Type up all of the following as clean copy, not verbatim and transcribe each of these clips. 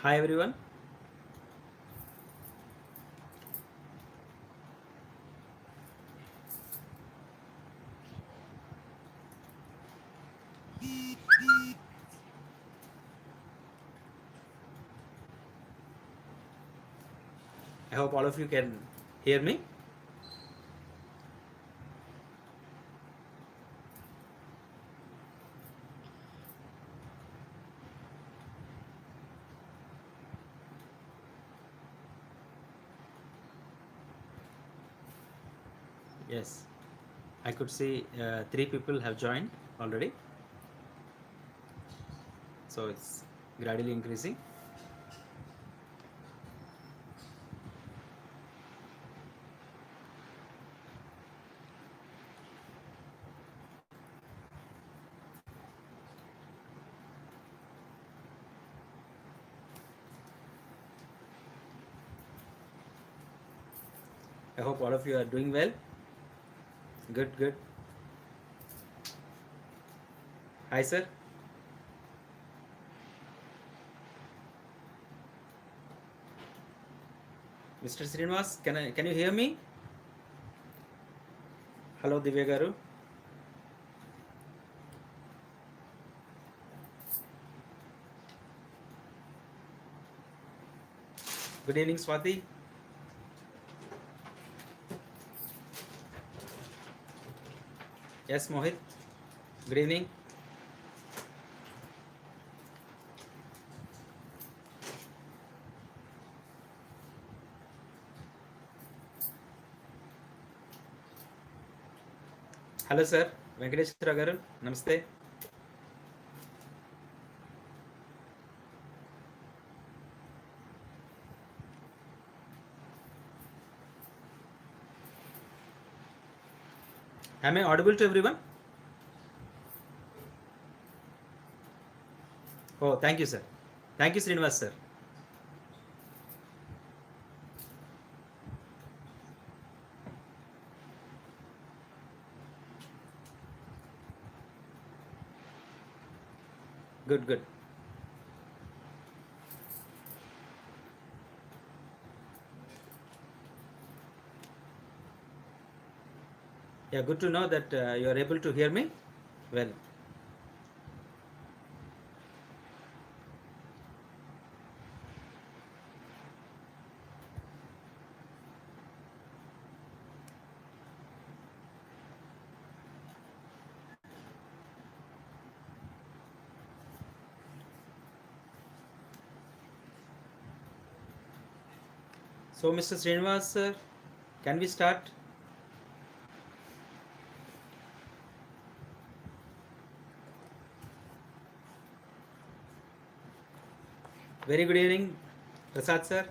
Hi everyone. I hope all of you can hear me. Yes, I could see three people have joined already, so it's gradually increasing. I hope all of you are doing well. Good, good. Hi, sir. Mr. Srinivas, can you hear me? Hello, Divya Garu. Good evening, Swati. Yes, Mohit. Good evening. Hello, sir. Venkateshwara Garu. Namaste. Am I audible to everyone? Oh, thank you, sir. Thank you, Srinivas, sir. Good, good. Yeah, good to know that you are able to hear me well. So, Mr. Srinivas, sir, can we start? Very good evening, Prasad, sir.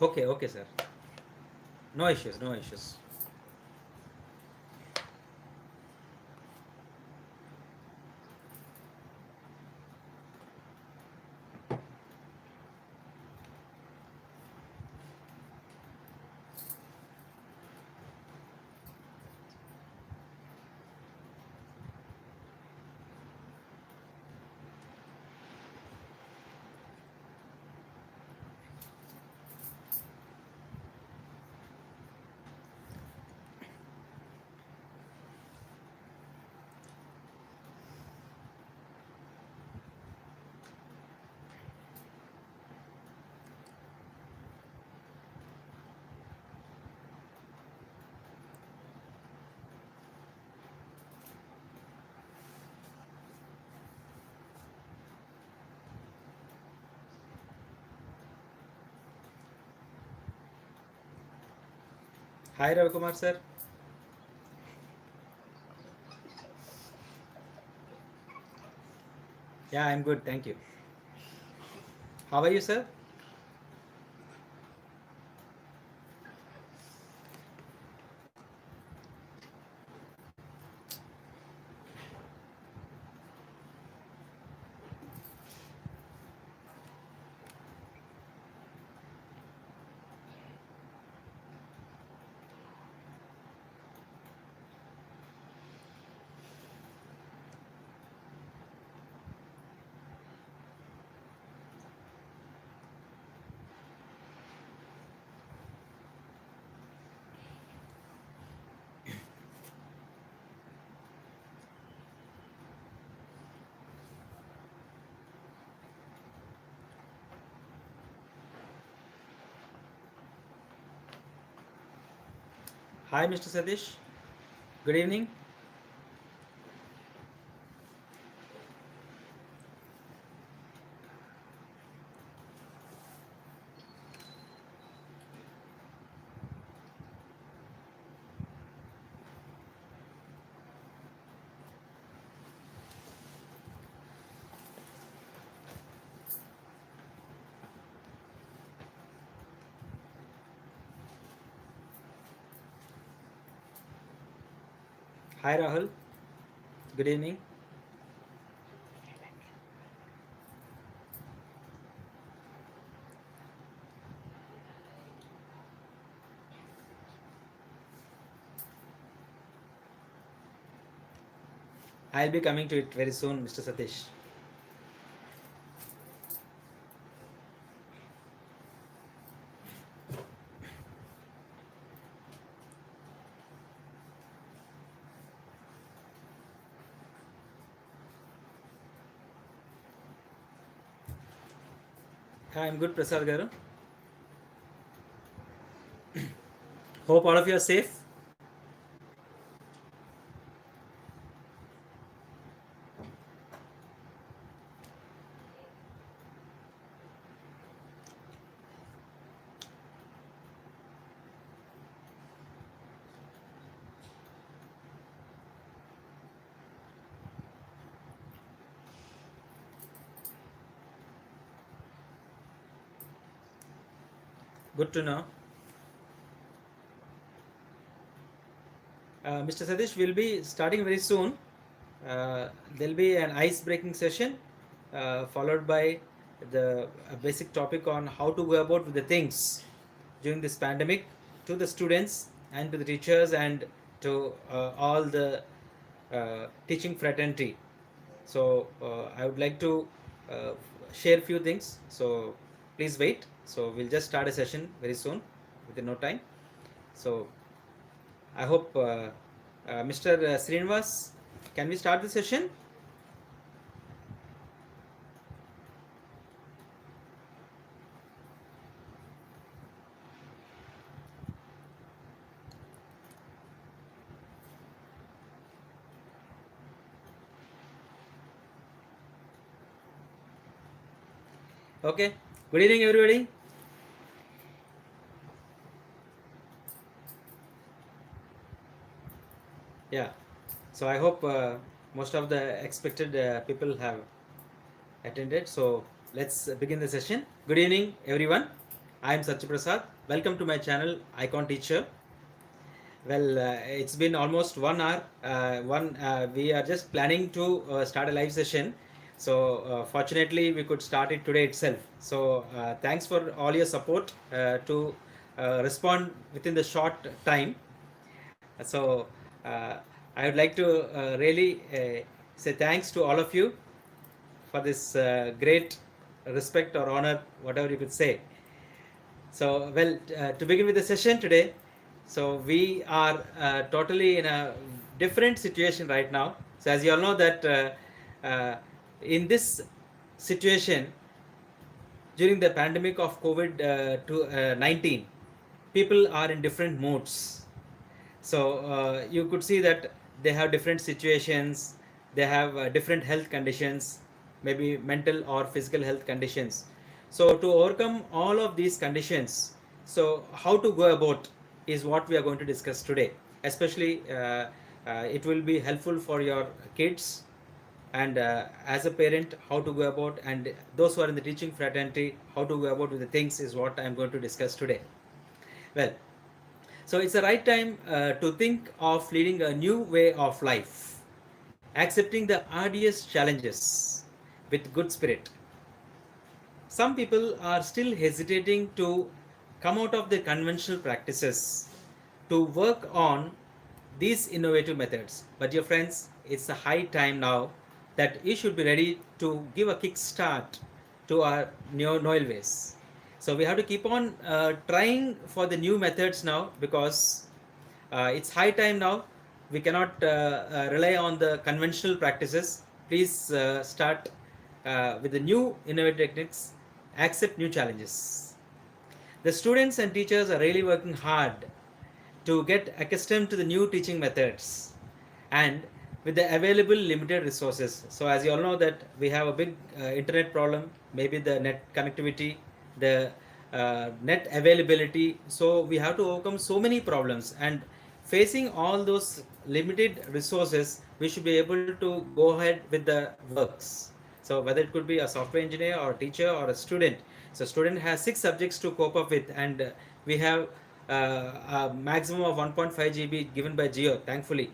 Okay, okay, sir. No issues, no issues. Hi, Ravi Kumar, sir. Yeah, I'm good, thank you. How are you, sir? Hi, Mr. Satish. Good evening. Hi, Rahul. Good evening. I'll be coming to it very soon, Mr. Satish. Hi, I'm good, Prasad Garu. Hope all of you are safe. Good to know. Mr. Satish will be starting very soon. There'll be an ice-breaking session followed by the basic topic on how to go about with the things during this pandemic to the students and to the teachers and to all the teaching fraternity. So I would like to uh, share a few things. So please wait. So we'll just start a session very soon within no time. So I hope Mr. Srinivas, can we start the session? Okay. Good evening, everybody. Yeah. So I hope most of the expected people have attended. So let's begin the session. Good evening, everyone. I am Satya Prasad. Welcome to my channel, Icon Teacher. Well, it's been almost 1 hour. We are just planning to start a live session. So fortunately, we could start it today itself. So thanks for all your support to respond within the short time. So uh, I would like to really say thanks to all of you for this great respect or honor, whatever you could say. So, well, to begin with the session today, so we are totally in a different situation right now. So, as you all know that in this situation during the pandemic of COVID-19, people are in different moods. So you could see that they have different situations, they have different health conditions, maybe mental or physical health conditions. So to overcome all of these conditions, so how to go about is what we are going to discuss today. Especially it will be helpful for your kids and as a parent how to go about, and those who are in the teaching fraternity how to go about with the things is what I am going to discuss today. Well, so it's the right time to think of leading a new way of life, accepting the arduous challenges with good spirit. Some people are still hesitating to come out of the conventional practices to work on these innovative methods. But, dear friends, it's a high time now that you should be ready to give a kick start to our new novel ways. So, we have to keep on trying for the new methods now because it's high time now. We cannot rely on the conventional practices. Please start with the new innovative techniques, accept new challenges. The students and teachers are really working hard to get accustomed to the new teaching methods and with the available limited resources. So as you all know that we have a big internet problem, maybe the net connectivity, the net availability. So we have to overcome so many problems, and facing all those limited resources, we should be able to go ahead with the works. So whether it could be a software engineer or a teacher or a student. So student has 6 subjects to cope up with, and we have a maximum of 1.5 GB given by Geo, thankfully.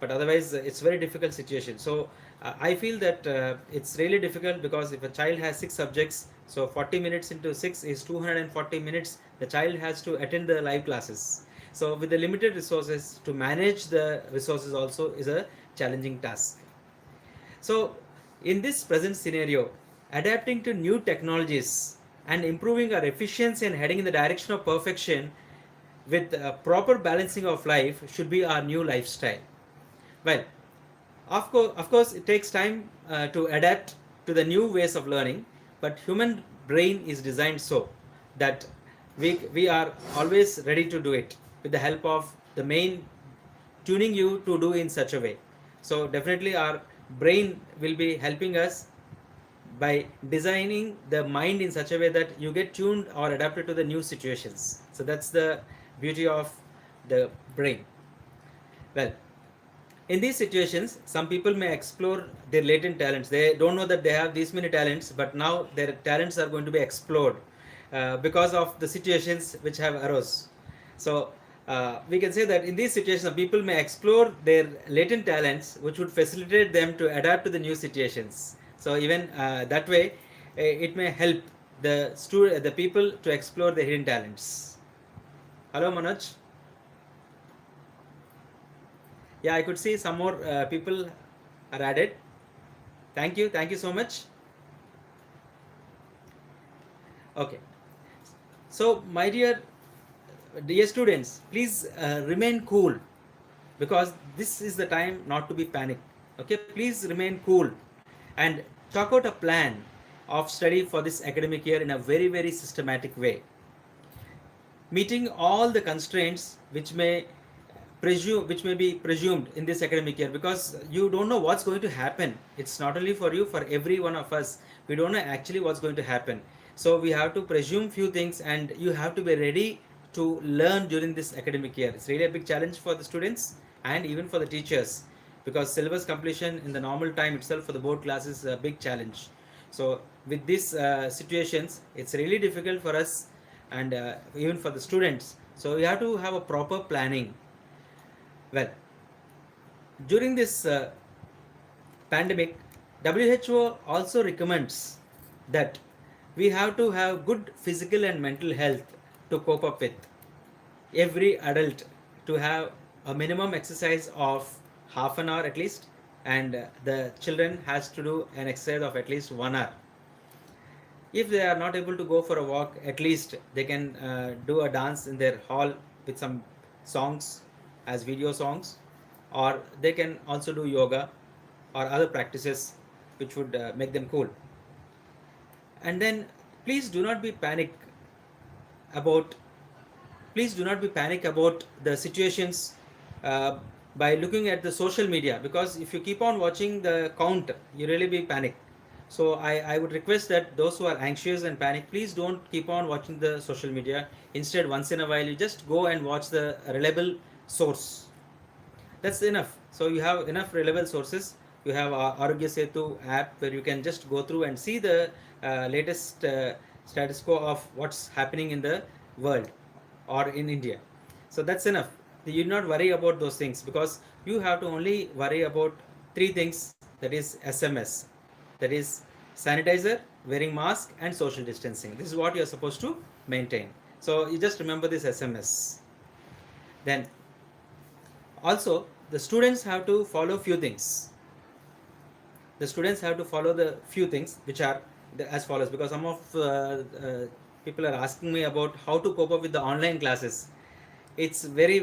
But otherwise, it's very difficult situation. So I feel that it's really difficult, because if a child has 6 subjects, so 40 minutes into 6 is 240 minutes. The child has to attend the live classes. So with the limited resources, to manage the resources also is a challenging task. So, in this present scenario, adapting to new technologies and improving our efficiency and heading in the direction of perfection with proper balancing of life should be our new lifestyle. Well, of course, it takes time to adapt to the new ways of learning, but human brain is designed so that we are always ready to do it with the help of the main tuning you to do in such a way. So definitely our brain will be helping us by designing the mind in such a way that you get tuned or adapted to the new situations. So that's the beauty of the brain. Well, in these situations, some people may explore their latent talents. They don't know that they have these many talents, but now their talents are going to be explored because of the situations which have arose. So we can say that in these situations, people may explore their latent talents, which would facilitate them to adapt to the new situations. So even that way, it may help the people to explore their hidden talents. Hello, Manoj. Yeah, I could see some more people are added. Thank you so much. Okay, so my dear students, please remain cool, because this is the time not to be panicked. Okay, please remain cool and chalk out a plan of study for this academic year in a very systematic way, meeting all the constraints which may be presumed in this academic year, because you don't know what's going to happen. It's not only for you, for every one of us. We don't know actually what's going to happen. So we have to presume few things, and you have to be ready to learn during this academic year. It's really a big challenge for the students and even for the teachers, because syllabus completion in the normal time itself for the board classes is a big challenge. So with these situations, it's really difficult for us, and even for the students. So we have to have a proper planning. Well, during this pandemic, WHO also recommends that we have to have good physical and mental health to cope up with. Every adult to have a minimum exercise of half an hour at least, and the children has to do an exercise of at least 1 hour. If they are not able to go for a walk, at least they can do a dance in their hall with some songs as video songs, or they can also do yoga or other practices which would make them cool. And then please do not be panic about please do not be panic about the situations uh, by looking at the social media, because if you keep on watching the count, you really be panic. So I would request that those who are anxious and panic, please don't keep on watching the social media. Instead, once in a while, you just go and watch the reliable source. That's enough. So you have enough reliable sources. You have Arogya Setu app, where you can just go through and see the latest status quo of what's happening in the world or in India. So that's enough. You do not worry about those things, because you have to only worry about 3 things, that is SMS, that is sanitizer, wearing mask, and social distancing. This is what you are supposed to maintain. So you just remember this SMS. Then also the students have to follow few things. The students have to follow the few things which are as follows, because some of people are asking me about how to cope up with the online classes. It's very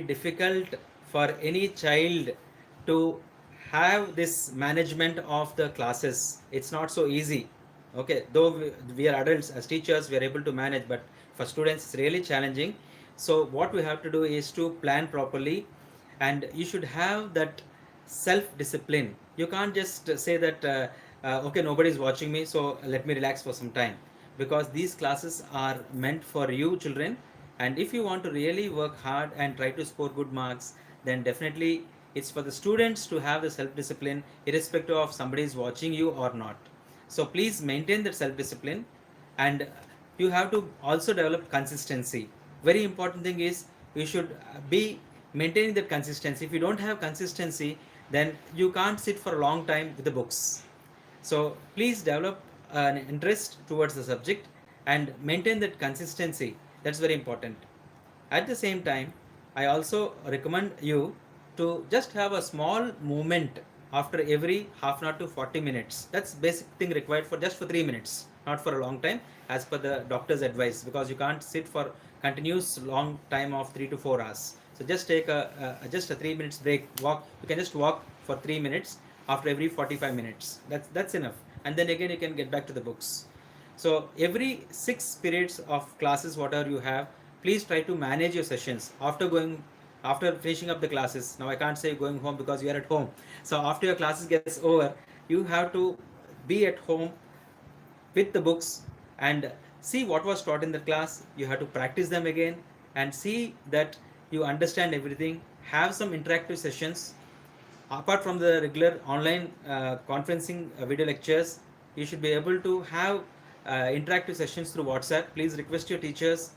difficult for any child to have this management of the classes. It's not so easy. Okay, though we are adults, as teachers we are able to manage, but for students it's really challenging. So what we have to do is to plan properly, and you should have that self discipline. You can't just say that okay, nobody is watching me, so let me relax for some time, because these classes are meant for you children. And if you want to really work hard and try to score good marks, then definitely it's for the students to have the self discipline, irrespective of somebody is watching you or not. So please maintain that self discipline, and you have to also develop consistency. Very important thing is you should be maintaining that consistency. If you don't have consistency, then you can't sit for a long time with the books. So please develop an interest towards the subject and maintain that consistency. That's very important. At the same time, I also recommend you to just have a small movement after every half an hour to 40 minutes. That's basic thing required for just for 3 minutes, not for a long time as per the doctor's advice, because you can't sit for continuous long time of 3 to 4 hours. So just take just a 3 minutes break, walk. You can just walk for 3 minutes after every 45 minutes. That's enough. And then again you can get back to the books. So every 6 periods of classes, whatever you have, please try to manage your sessions after finishing up the classes. Now I can't say going home because you are at home. So after your classes gets over, you have to be at home with the books and see what was taught in the class. You have to practice them again and see that you understand everything. Have some interactive sessions apart from the regular online conferencing video lectures. You should be able to have interactive sessions through WhatsApp. Please request your teachers,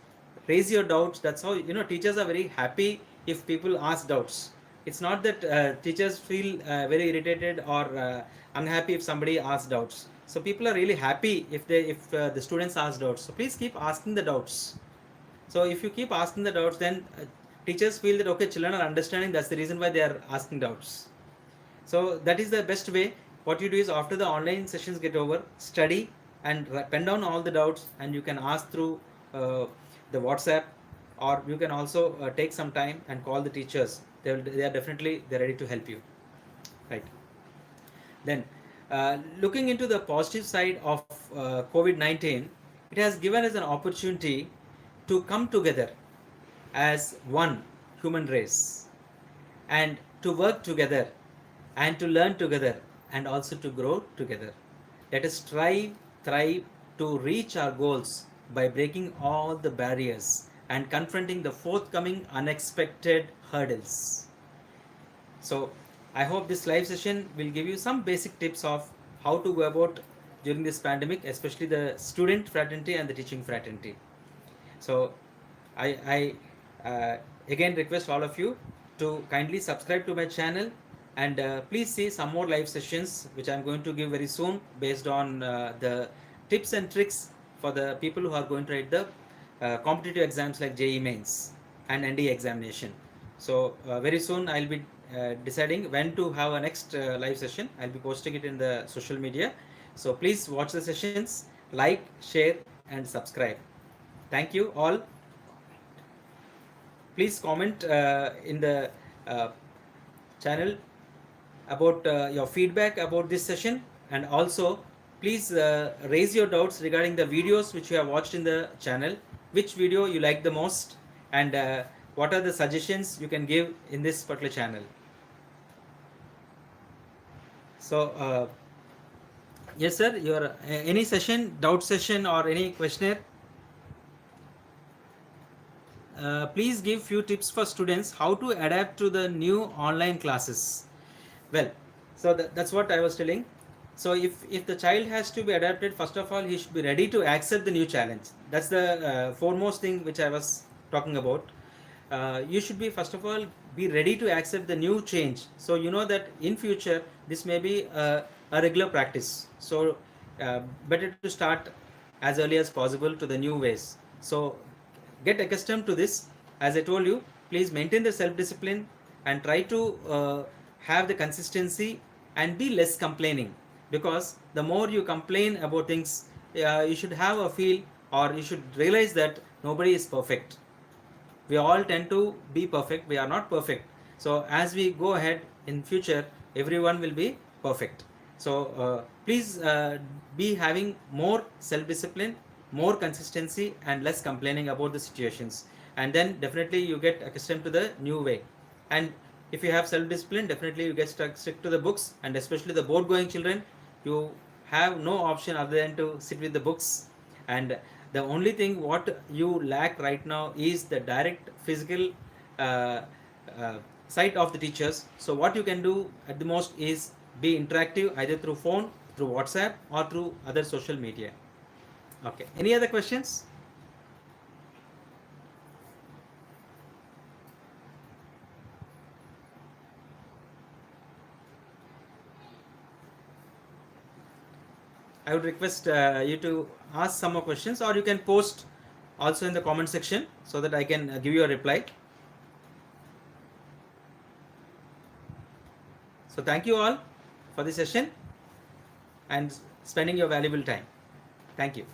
raise your doubts. That's how, teachers are very happy if people ask doubts. It's not that teachers feel very irritated or unhappy if somebody asks doubts. So people are really happy if the students ask doubts. So please keep asking the doubts. So if you keep asking the doubts, then teachers feel that okay, children are understanding. That's the reason why they are asking doubts. So that is the best way. What you do is after the online sessions get over, study and pen down all the doubts, and you can ask through the WhatsApp, or you can also take some time and call the teachers. They are definitely they're ready to help you, right? Then, looking into the positive side of COVID-19, it has given us an opportunity to come together as one human race, and to work together, and to learn together, and also to grow together. Let us strive, thrive to reach our goals by breaking all the barriers and confronting the forthcoming unexpected hurdles. So, I hope this live session will give you some basic tips of how to go about during this pandemic, especially the student fraternity and the teaching fraternity. So, I again request all of you to kindly subscribe to my channel, and please see some more live sessions which I'm going to give very soon based on the tips and tricks for the people who are going to write the competitive exams like JEE mains and NDE examination. So very soon I'll be deciding when to have a next live session. I'll be posting it in the social media. So please watch the sessions, like, share and subscribe. Thank you all. Please comment in the uh, channel about your feedback about this session, and also please raise your doubts regarding the videos which you have watched in the channel. Which video you like the most, and what are the suggestions you can give in this particular channel. So yes sir, your any session, doubt session or any questionnaire, please give few tips for students how to adapt to the new online classes. Well, so that's what I was telling. So if the child has to be adapted, first of all he should be ready to accept the new challenge. That's the foremost thing which I was talking about. You should be first of all be ready to accept the new change, so you know that in future this may be a regular practice. So better to start as early as possible to the new ways. So get accustomed to this. As I told you, please maintain the self discipline and try to have the consistency and be less complaining, because the more you complain about things, you should have a feel, or you should realize that nobody is perfect. We all tend to be perfect, we are not perfect. So as we go ahead in future, everyone will be perfect. So please be having more self discipline, more consistency and less complaining about the situations. and then definitely you get accustomed to the new way. And if you have self discipline, definitely you get stick to the books, and especially the board going children, you have no option other than to sit with the books. And the only thing what you lack right now is the direct physical uh, uh, sight of the teachers. So what you can do at the most is be interactive either through phone, through WhatsApp, or through other social media. Okay, any other questions? I would request you to ask some more questions, or you can post also in the comment section so that I can give you a reply. So thank you all for the session and spending your valuable time. Thank you.